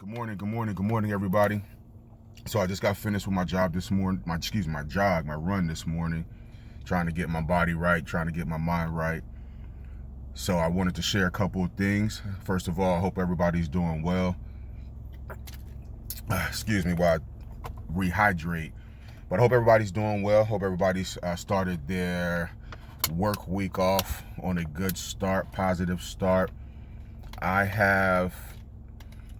Good morning, everybody. So I just got finished with my job this morning, my run this morning, trying to get my body right, trying to get my mind right. So I wanted to share a couple of things. First of all, I hope everybody's doing well. Excuse me while I rehydrate. But I hope everybody's doing well. Hope everybody's started their work week off on a good start, positive start. I have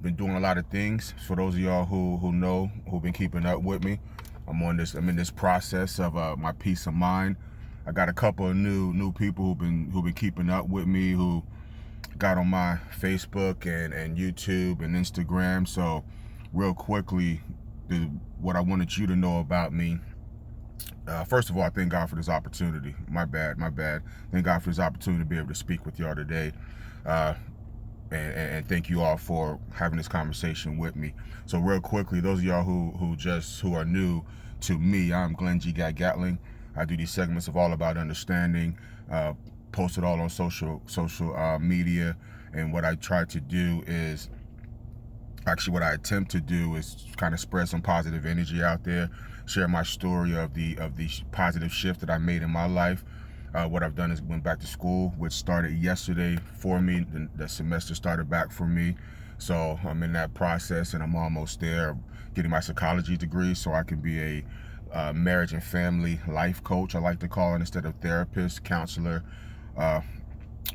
been doing a lot of things. For those of y'all who know, who've been keeping up with me, I'm in this process of my peace of mind. I got a couple of new people who've been keeping up with me, who got on my Facebook and YouTube and Instagram. So real quickly, what I wanted you to know about me. First of all, I thank God for this opportunity. My bad. Thank God for this opportunity to be able to speak with y'all today. And thank you all for having this conversation with me. So real quickly, those of y'all who are new to me, I'm Glenn G. Gatling. I do these segments of All About Understanding, posted all on social media. And what I try to do is, actually what I attempt to do is kind of spread some positive energy out there, share my story of the positive shift that I made in my life. What I've done is went back to school, which started yesterday for me. The semester started back for me. So I'm in that process and I'm almost there, getting my psychology degree so I can be a marriage and family life coach, I like to call it, instead of therapist, counselor,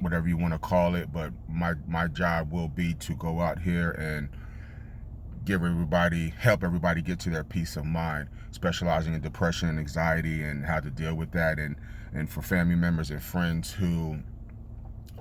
whatever you want to call it. But my job will be to go out here and help everybody get to their peace of mind, specializing in depression and anxiety and how to deal with that, and for family members and friends who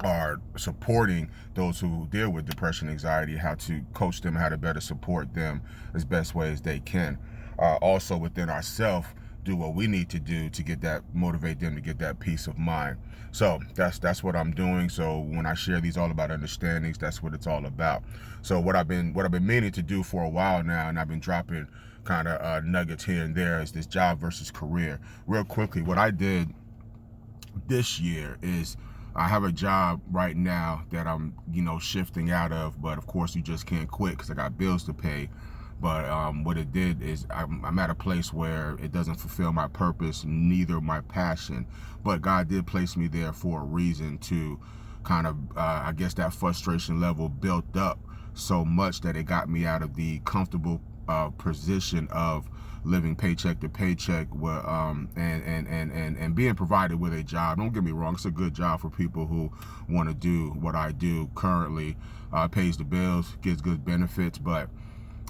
are supporting those who deal with depression and anxiety, how to coach them, how to better support them as best way as they can. Also within ourselves, do what we need to do to motivate them to get that peace of mind. So that's what I'm doing. So when I share these All About Understandings, that's what it's all about. So what I've been meaning to do for a while now, and I've been dropping kind of nuggets here and there, is this job versus career. Real quickly, what I did this year is, I have a job right now that I'm shifting out of, but of course you just can't quit because I got bills to pay. But what it did is, I'm at a place where it doesn't fulfill my purpose, neither my passion. But God did place me there for a reason, to kind of, I guess that frustration level built up so much that it got me out of the comfortable position of living paycheck to paycheck, and being provided with a job. Don't get me wrong, it's a good job for people who want to do what I do currently. Pays the bills, gives good benefits, but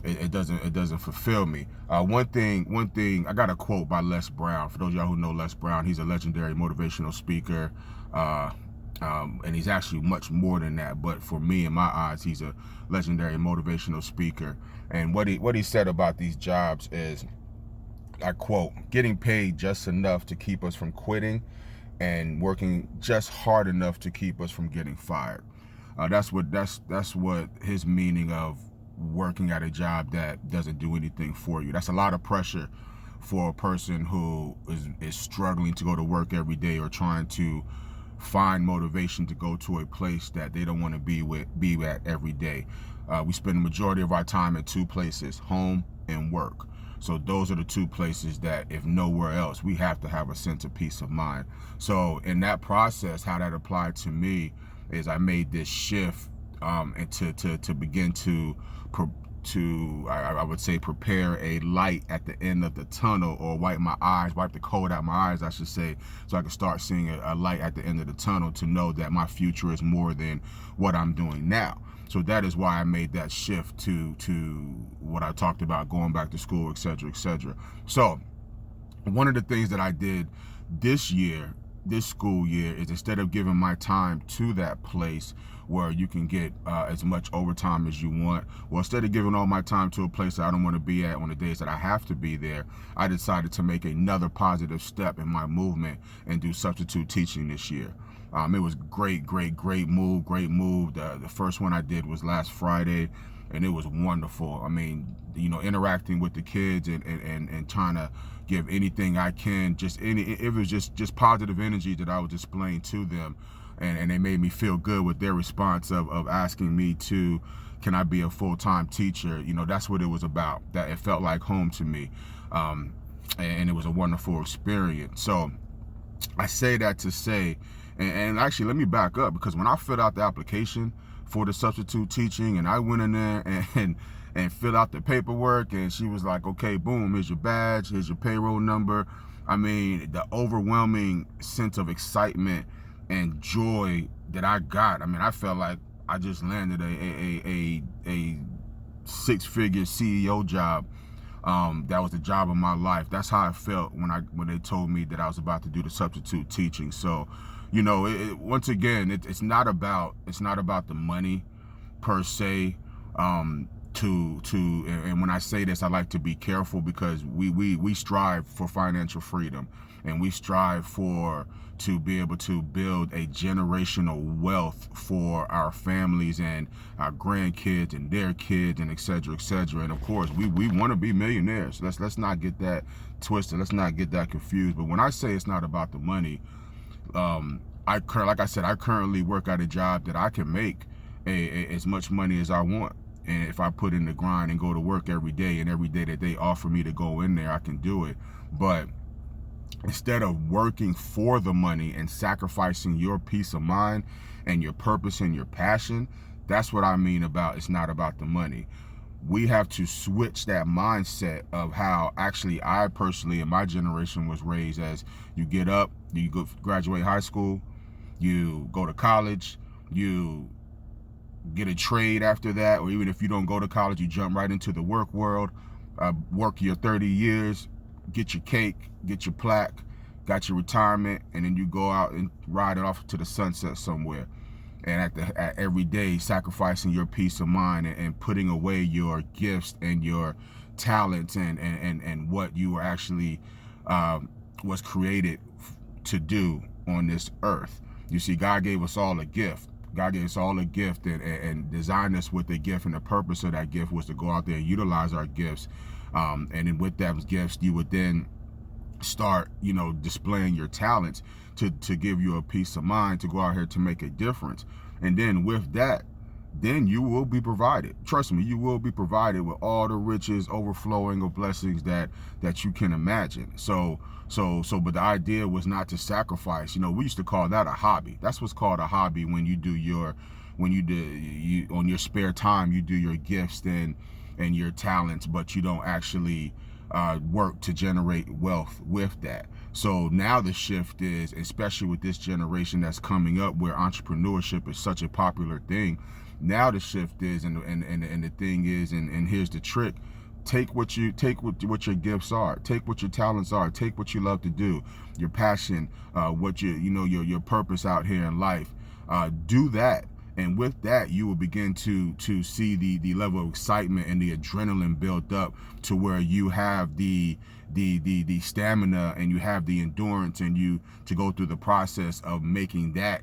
it doesn't fulfill me. One thing, I got a quote by Les Brown. For those of y'all who know Les Brown, he's a legendary motivational speaker, and he's actually much more than that. But for me, in my eyes, he's a legendary motivational speaker. And what he said about these jobs is, I quote, "Getting paid just enough to keep us from quitting, and working just hard enough to keep us from getting fired." That's what his meaning of working at a job that doesn't do anything for you. That's a lot of pressure for a person who is struggling to go to work every day, or trying to find motivation to go to a place that they don't want to be at every day. We spend the majority of our time at two places, home and work. So those are the two places that, if nowhere else, we have to have a sense of peace of mind. So in that process, how that applied to me is, I made this shift, and to begin to I would say prepare a light at the end of the tunnel, or wipe the cold out my eyes, I should say, so I can start seeing a light at the end of the tunnel, to know that my future is more than what I'm doing now. So that is why I made that shift to what I talked about, going back to school, etc., etc. So one of the things that I did this school year, is, instead of giving my time to that place where you can get as much overtime as you want, well, instead of giving all my time to a place that I don't want to be at on the days that I have to be there, I decided to make another positive step in my movement and do substitute teaching this year. It was great move. The first one I did was last Friday, and it was wonderful. I mean, interacting with the kids and trying to give anything I can, it was just positive energy that I was displaying to them. and they made me feel good with their response of asking me to, can I be a full-time teacher? You know, that's what it was about. That it felt like home to me, and it was a wonderful experience. So I say that to say, and actually let me back up, because when I filled out the application for the substitute teaching, and I went in there and filled out the paperwork, and she was like, okay, boom, here's your badge, here's your payroll number. I mean, the overwhelming sense of excitement and joy that I got, I mean, I felt like I just landed a six-figure CEO job. That was the job of my life. That's how I felt when they told me that I was about to do the substitute teaching. So, you know, once again, it's not about the money per se. And when I say this, I like to be careful, because we strive for financial freedom, and we strive to be able to build a generational wealth for our families and our grandkids and their kids, and et cetera, et cetera. And of course, we want to be millionaires. Let's not get that twisted. Let's not get that confused. But when I say it's not about the money, like I said, I currently work at a job that I can make as much money as I want. And if I put in the grind and go to work every day, and every day that they offer me to go in there, I can do it. But instead of working for the money and sacrificing your peace of mind and your purpose and your passion, that's what I mean about it's not about the money. We have to switch that mindset of how actually I personally in my generation was raised as: you get up, you go graduate high school, you go to college, you get a trade after that, or even if you don't go to college, you jump right into the work world, work your 30 years, get your cake, get your plaque, got your retirement, and then you go out and ride it off to the sunset somewhere. And at every day, sacrificing your peace of mind and putting away your gifts and your talents and what you were actually was created to do on this earth. You see, God gave us all a gift. God gave us all a gift and designed us with a gift, and the purpose of that gift was to go out there and utilize our gifts. And then with those gifts, you would then start, you know, displaying your talents to give you a peace of mind to go out here to make a difference. And then with that, then you will be provided. Trust me, you will be provided with all the riches, overflowing of blessings that you can imagine. But the idea was not to sacrifice. You know, we used to call that a hobby. That's what's called a hobby when you on your spare time, you do your gifts and your talents, but you don't actually work to generate wealth with that. So now the shift is, especially with this generation that's coming up where entrepreneurship is such a popular thing, now the shift is, and the thing is, and here's the trick: take what your gifts are, take what your talents are, take what you love to do, your passion, what your purpose out here in life. Do that, and with that, you will begin to see the level of excitement and the adrenaline built up to where you have the stamina and you have the endurance and you to go through the process of making that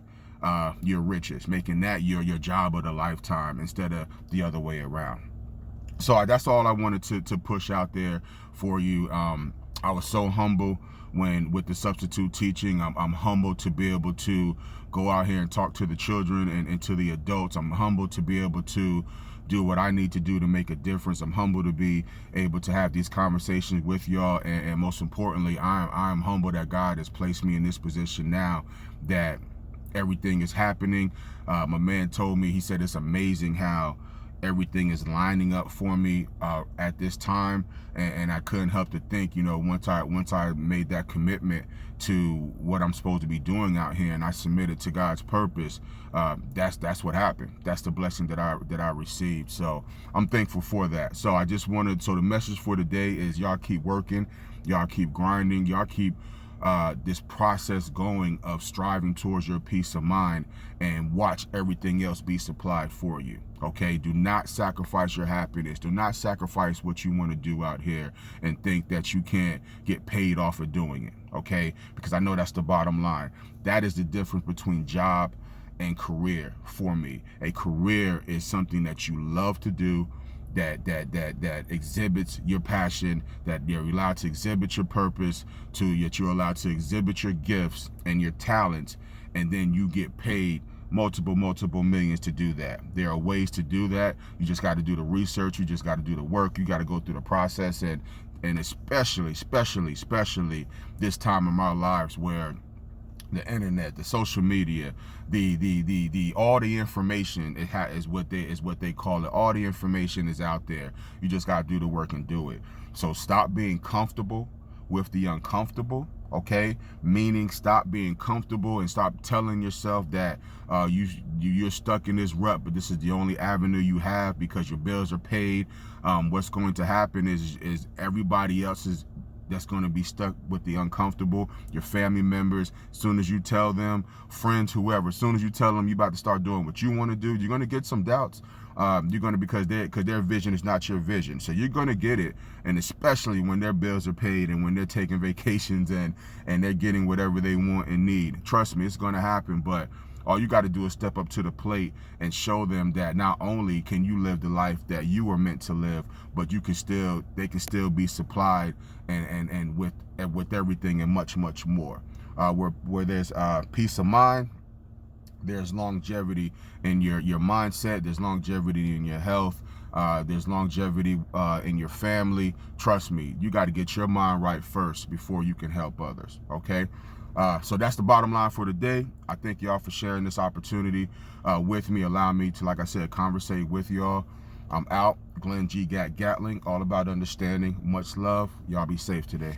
your riches, making that your job of the lifetime instead of the other way around. So that's all I wanted to push out there for you. I was so humble with the substitute teaching. I'm humbled to be able to go out here and talk to the children and to the adults. I'm humbled to be able to do what I need to do to make a difference. I'm humbled to be able to have these conversations with y'all, and most importantly, I'm humbled that God has placed me in this position now that everything is happening. My man told me, he said, it's amazing how everything is lining up for me at this time, and I couldn't help to think, you know, once I made that commitment to what I'm supposed to be doing out here, and I submitted to God's purpose, that's what happened. That's the blessing that I received. So I'm thankful for that. So I just wanted, so the message for today is y'all keep working, y'all keep grinding, y'all keep this process going of striving towards your peace of mind, and watch everything else be supplied for you. Okay, do not sacrifice your happiness. Do not sacrifice what you want to do out here and think that you can't get paid off of doing it. Okay, because I know that's the bottom line. That is the difference between job and career for me. A career is something that you love to do, that exhibits your passion, that you're allowed to exhibit your purpose, that you're allowed to exhibit your gifts and your talents, and then you get paid multiple millions to do that. There are ways to do that. You just got to do the research. You just got to do the work. You got to go through the process, and especially this time in our lives where the internet, the social media, the all the information is what they call it. All the information is out there. You just got to do the work and do it. So stop being comfortable with the uncomfortable. Okay, meaning stop being comfortable and stop telling yourself that you're stuck in this rut, but this is the only avenue you have because your bills are paid. What's going to happen is everybody else is that's going to be stuck with the uncomfortable. Your family members, as soon as you tell them, friends, whoever, as soon as you tell them you about to start doing what you want to do, you're going to get some doubts. You're going to, because their vision is not your vision. So you're going to get it. And especially when their bills are paid and when they're taking vacations and they're getting whatever they want and need. Trust me, it's going to happen. But all you got to do is step up to the plate and show them that not only can you live the life that you were meant to live, but they can still be supplied and with everything and much more. Where there's peace of mind, there's longevity in your mindset, there's longevity in your health, there's longevity in your family. Trust me, you got to get your mind right first before you can help others. Okay. So that's the bottom line for today. I thank y'all for sharing this opportunity with me, allowing me to, like I said, conversate with y'all. I'm out. Glenn G. Gatling, all about understanding. Much love. Y'all be safe today.